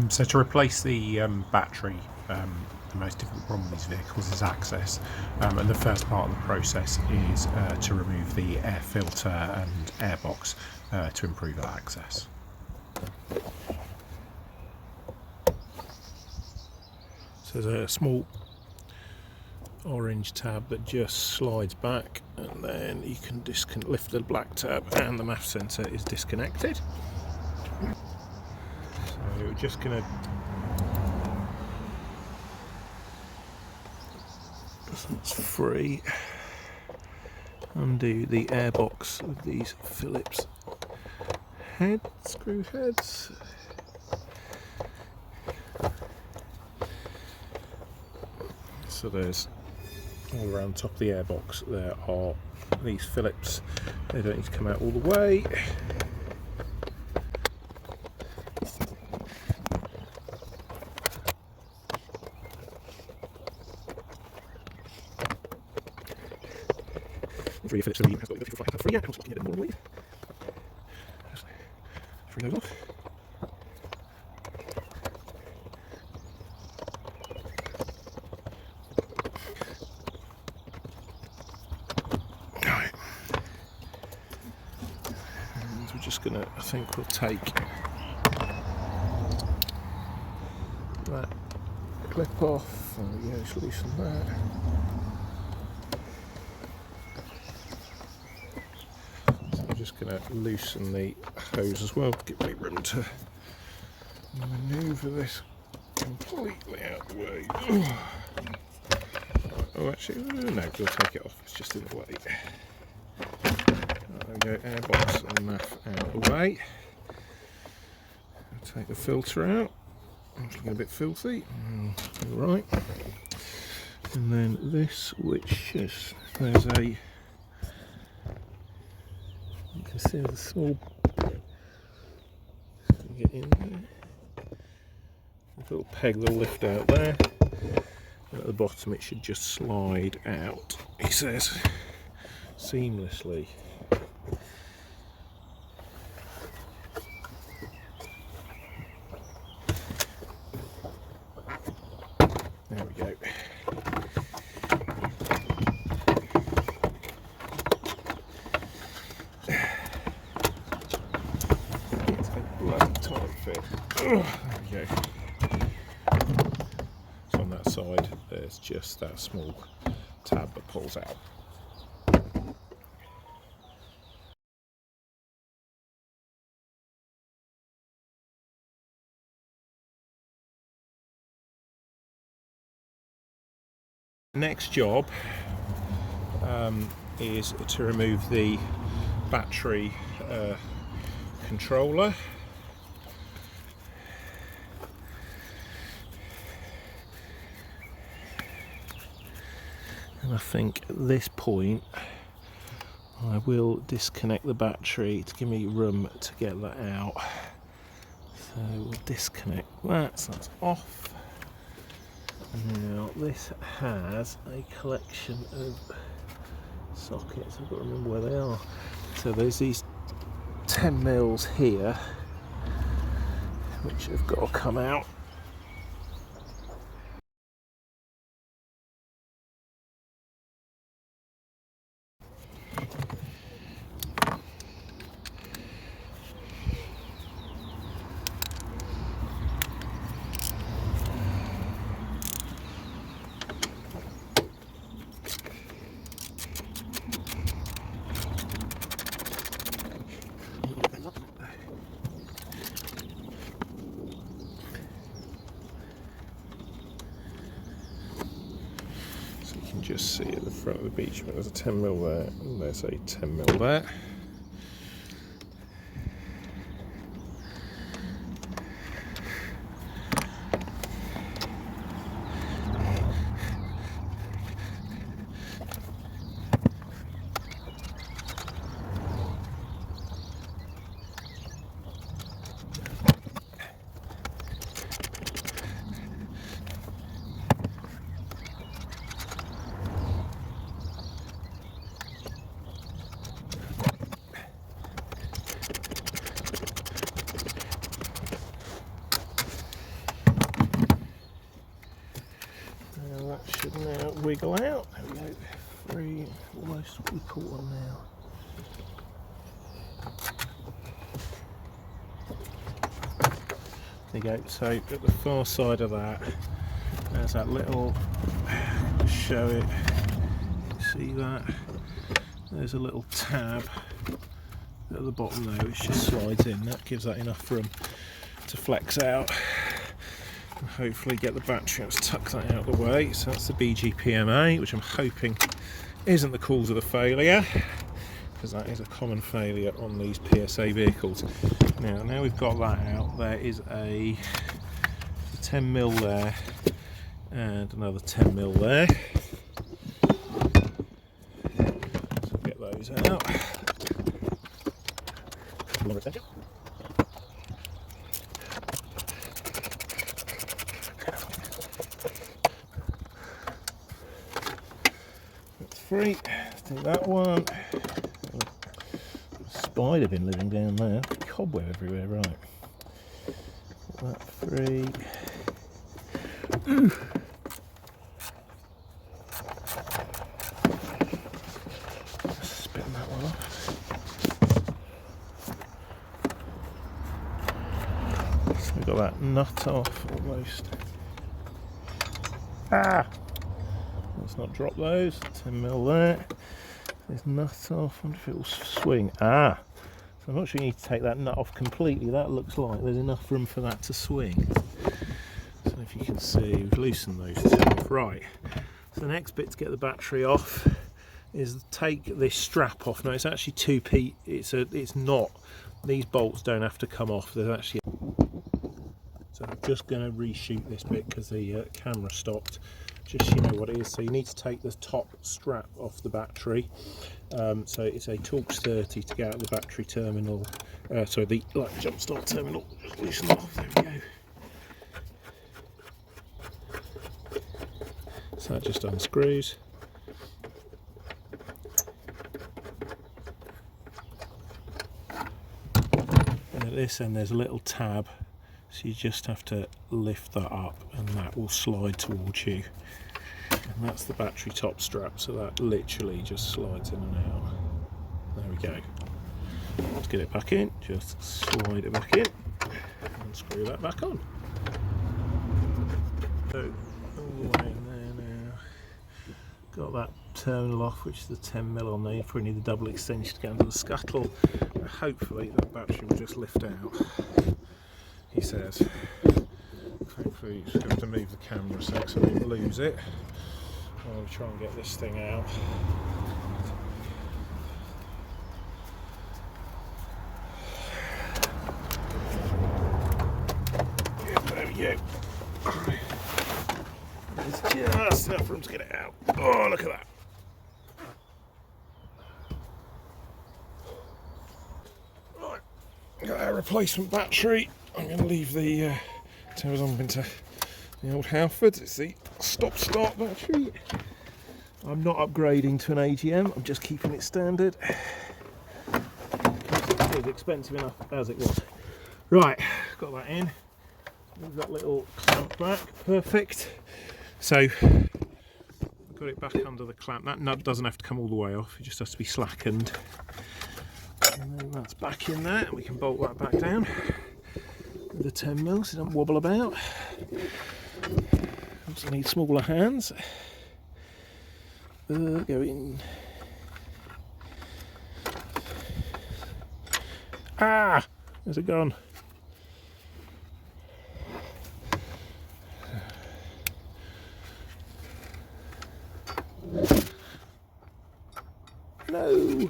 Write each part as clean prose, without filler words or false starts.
So to replace the battery, the most difficult problem with these vehicles is access, and the first part of the process is to remove the air filter and airbox to improve that access. So there's a small orange tab that just slides back, and then you can lift the black tab and the MAF sensor is disconnected. So we're just going to that's free. Undo the airbox with these Phillips screw heads. So there's all around the top of the airbox there are these Phillips. They don't need to come out all the way. Three Phillips has got the 55 yet. I was looking at it more, I believe. Free those off. Right. And we're just gonna, I think we'll take that clip off. There we go, just loosen that. Just going to loosen the hose as well, give me room to manoeuvre this completely out of the way. Oh, actually, no, we'll take it off, it's just in the way. There we go, airbox and MAF out of the way. I'll take the filter out, it's looking a bit filthy. Right. And then this, which is, there's a, you can see the small get in there. A little peg that'll lift out there. And at the bottom it should just slide out, he says, seamlessly. There we go. There we go. So on that side there's just that small tab that pulls out. Next job is to remove the battery controller. And I think at this point I will disconnect the battery to give me room to get that out. So we'll disconnect that, so that's off. Now this has a collection of sockets, I've got to remember where they are. So there's these 10 mils here which have got to come out. Just see at the front of the beach, but there's a 10 mil there, and there's a 10 mil there. wiggle out. There we go. 3, almost 3/4 now. There you go. So at the far side of that, there's that little, show it, see that? There's a little tab at the bottom there which just slides in. That gives that enough room to flex out and hopefully get the battery. Let's tuck that out of the way. So that's the BGPMA, which I'm hoping isn't the cause of the failure, because that is a common failure on these PSA vehicles. Now we've got that out, there is a 10mm there and another 10mm there. So get those out. That's 3. Let's do that one. Spider been living down there. Cobweb everywhere, right. That 3. Spin that one off. So we've got that nut off almost. Let's not drop those. 10mm there. There's nut off. I wonder if it will swing. So I'm not sure you need to take that nut off completely. That looks like there's enough room for that to swing. So if you can see, we've loosened those two off. Right. So the next bit to get the battery off is take this strap off. Now it's actually 2p. It's not. These bolts don't have to come off. There's actually. So I'm just going to reshoot this bit because the camera stopped. Just so you know what it is. So you need to take the top strap off the battery. So it's a Torx 30 to get out of the battery terminal. Sorry, the light jump start terminal. Just loosen it off. There we go. So that just unscrews. And at this end there's a little tab. So you just have to lift that up and that will slide towards you. And that's the battery top strap, so that literally just slides in and out. There we go. Let's get it back in, just slide it back in and screw that back on. So all the way in there now. Got that terminal off, which is the 10mm on there. You probably need the double extension to get under the scuttle. Hopefully that battery will just lift out. He says. Hopefully you just have to move the camera so I don't lose it while we try and get this thing out. Yeah, there we go. There's just enough room to get it out. Oh, look at that. Right, got our replacement battery. I'm going to leave the turns on into the old Halfords. It's the stop-start battery. I'm not upgrading to an AGM. I'm just keeping it standard. It was expensive enough as it was. Right, got that in. Move that little clamp back. Perfect. So, got it back under the clamp. That nut doesn't have to come all the way off. It just has to be slackened. And then that's back in there. We can bolt that back down. The 10mm so it don't wobble about. Also need smaller hands. Go in. There's it gone. No.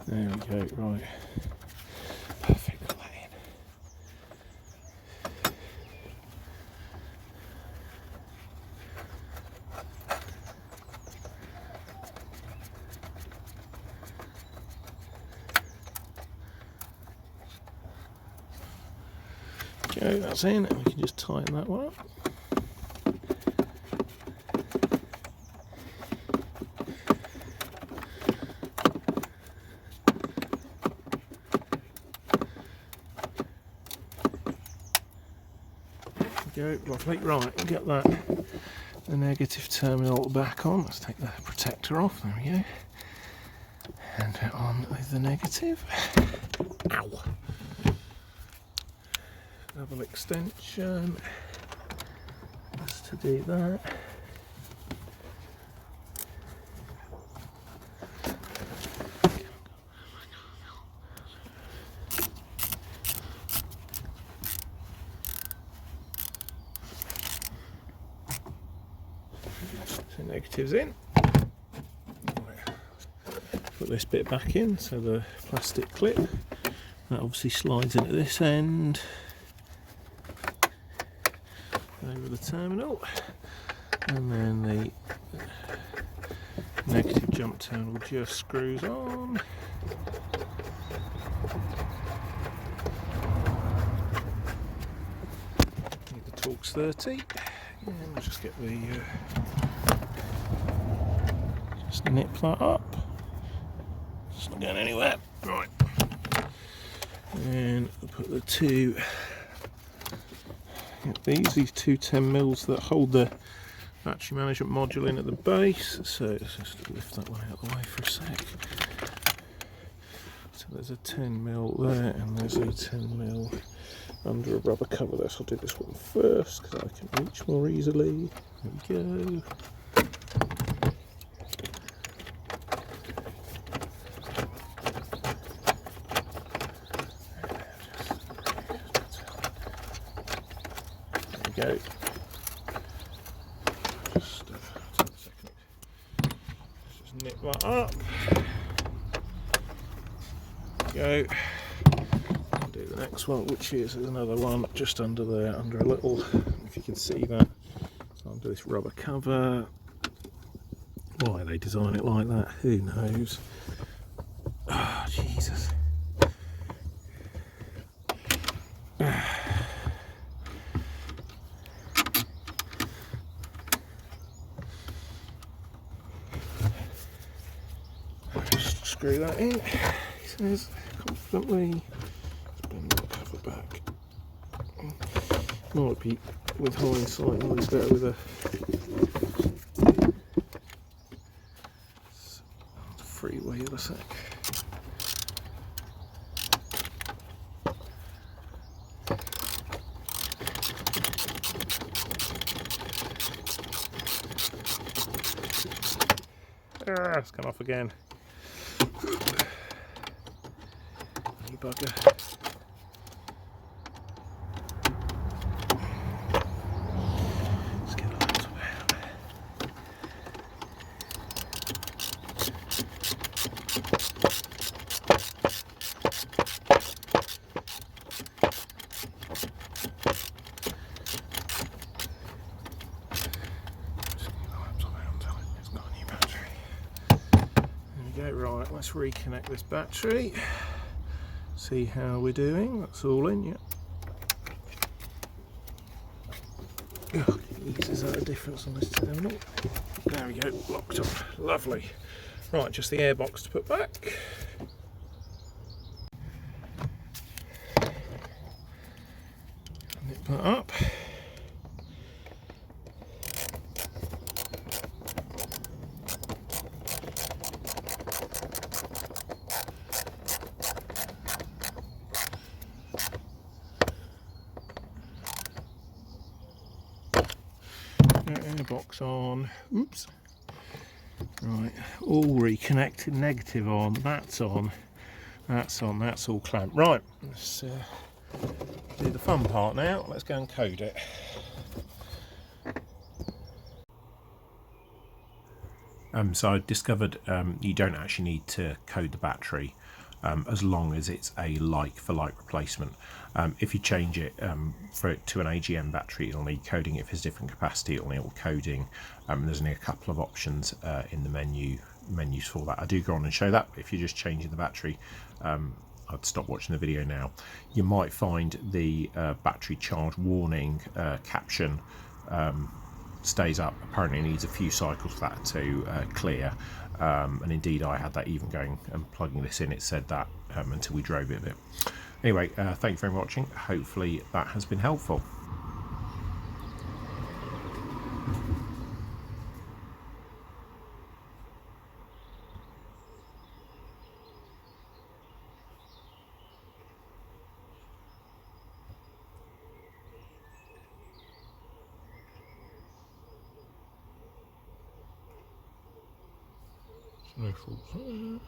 There we go, right. Perfect, got that in. Okay, that's in, and we can just tighten that one up. go, lovely. Right, we'll get that, the negative terminal back on. Let's take the protector off, there we go. And it on with the negative. Ow! Double extension. Just to do that. So negatives in. Put this bit back in, so the plastic clip that obviously slides into this end over the terminal, and then the negative jump terminal just screws on. Need the Torx 30, and we'll just get the just nip that up. It's not going anywhere. Right. And I'll put the two, these two 10mm that hold the battery management module in at the base. So let's just lift that one out of the way for a sec. So there's a 10mm there, and there's a 10mm under a rubber cover there. So I'll do this one first because I can reach more easily. There we go. Go. Just take a second. Just nip that up. Go. I'll do the next one, which is another one just under there, under a little, if you can see that. So under this rubber cover. Why they design it like that, who knows? Oh, Jesus. Screw that in, he says confidently. Bend the cover back. Might be, with hindsight, might be better with a freeway of a sec. It's come off again. You bugger. Let's get a little out. Right, let's reconnect this battery, see how we're doing. That's all in, yeah. Oh, is that a difference on this terminal? There we go, locked up, lovely. Right, just the airbox to put back. Nip that up. Airbox on. Oops. Right, all reconnected. Negative on. That's on. That's on. That's all clamped. Right. Let's do the fun part now. Let's go and code it. So I discovered you don't actually need to code the battery as long as it's a like-for-like replacement. If you change it to an AGM battery, it'll need coding. If it's different capacity, it'll need coding. There's only a couple of options in the menus for that. I do go on and show that. If you're just changing the battery, I'd stop watching the video now. You might find the battery charge warning caption stays up. Apparently it needs a few cycles for that to clear, and indeed I had that even going and plugging this in. It said that until we drove it a bit. Anyway, thank you very much for watching. Hopefully that has been helpful. No faults there.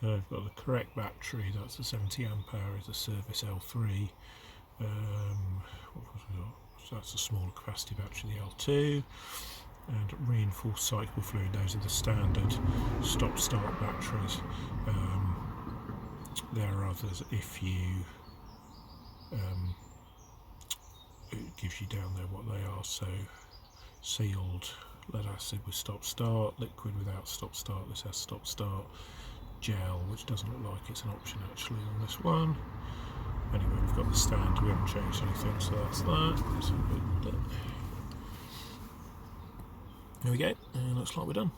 So I've got the correct battery, that's the 70 amp hour, is a service L3. What have we got? So that's a smaller capacity battery, the L2. And reinforced cycle fluid, those are the standard stop-start batteries. There are others if you, it gives you down there what they are, so sealed lead acid with stop-start, liquid without stop-start, this has stop-start, gel, which doesn't look like it's an option actually on this one. Anyway, we've got the stand, we haven't changed anything, so that's that. So there we go, and looks like we're done.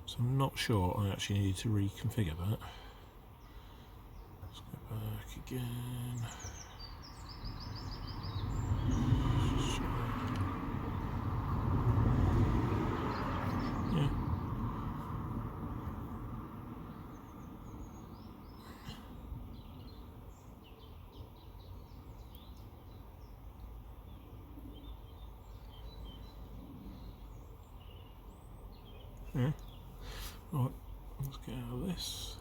So I'm not sure I actually need to reconfigure that. Let's go back again. Yeah. Yeah. Right, let's get out of this.